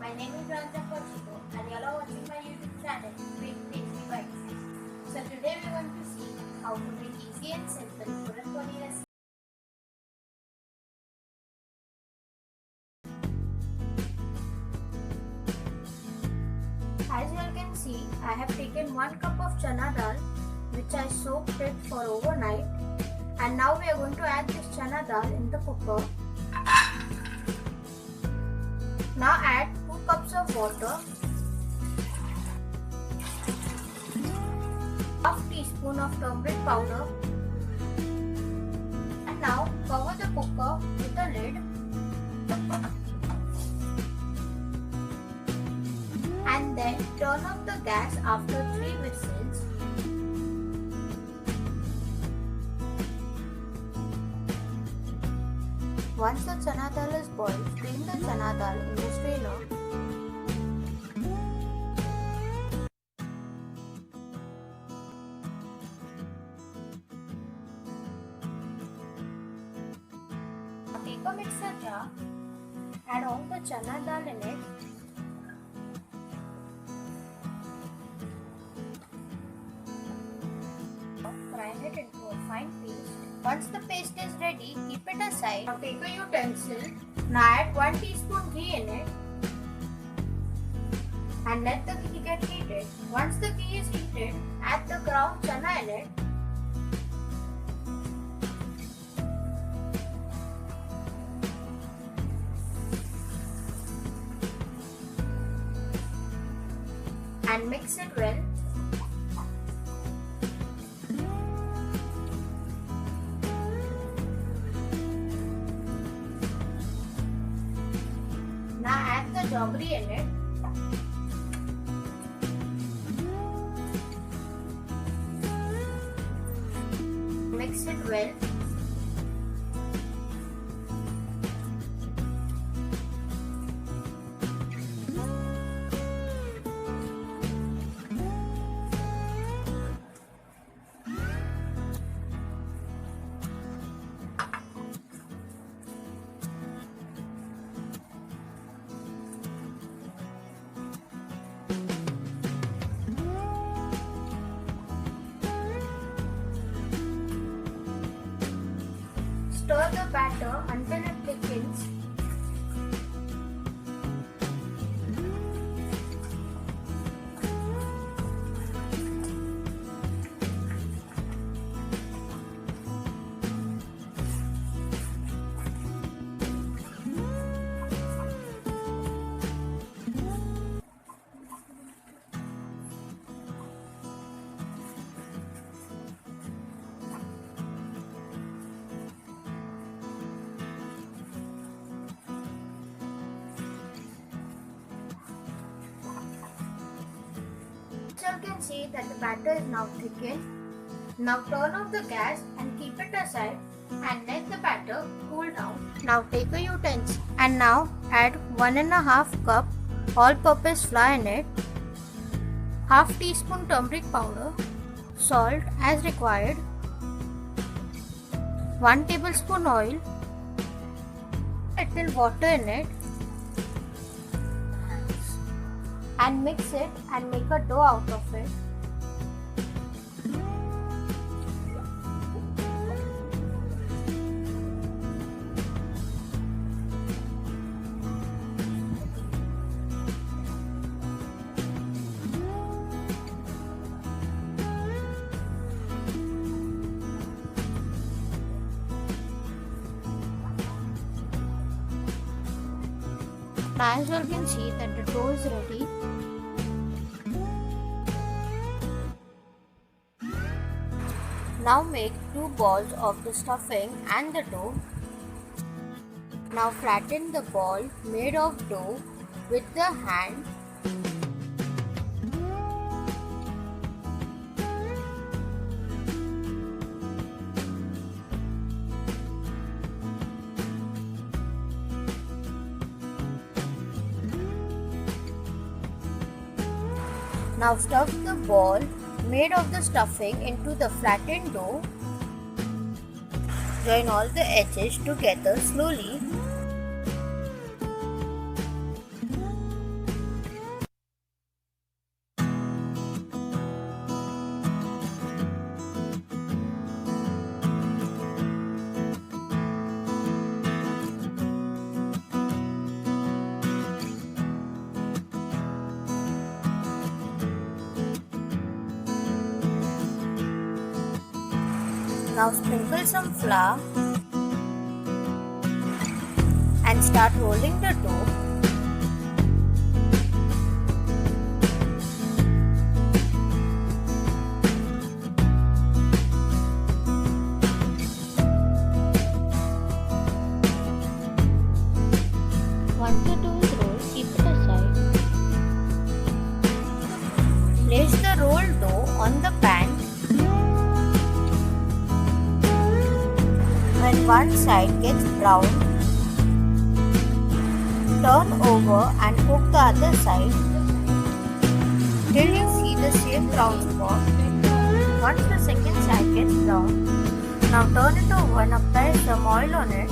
My name is Ranjan Porchito and you are watching my YouTube channel Quick Tasty Bites. So today we are going to see how to make easy and simple Puran Poli recipe. As you all can see, I have taken 1 cup of chana dal which I soaked it for overnight, and now we are going to add this chana dal in the cooker. Now add 2 cups of water, half teaspoon of turmeric powder, and now cover the cooker with a lid and then turn off the gas after 3 whistles. Once the chana dal is boiled, strain the chana dal in the strainer. Now take a mixer jar, add all the chana dal in it. Grind it into a fine paste. Once the paste is ready, keep it aside. Now take a utensil. Now add 1 teaspoon ghee in it and let the ghee get heated. Once the ghee is heated, add the ground chana in it. And mix it well. Now add the jaggery in it. Mix it well. Stir the batter until it thickens. You can see that the batter is now thickened. Now turn off the gas and keep it aside and let the batter cool down. Now take a utensil and now add 1½ cup all-purpose flour in it, half teaspoon turmeric powder, salt as required, 1 tablespoon oil, little water in it, and mix it and make a dough out of it. Now as you all can see that the dough is ready. Now make 2 balls of the stuffing and the dough. Now flatten the ball made of dough with the hand. Now stuff the ball made of the stuffing into the flattened dough. Join all the edges together slowly. Now sprinkle some flour and start rolling the dough. Once the dough is rolled, keep it aside. Place the rolled dough on the pan. When one side gets brown, turn over and cook the other side till you see the same brown spot. Once the second side gets brown, now turn it over and apply some oil on it.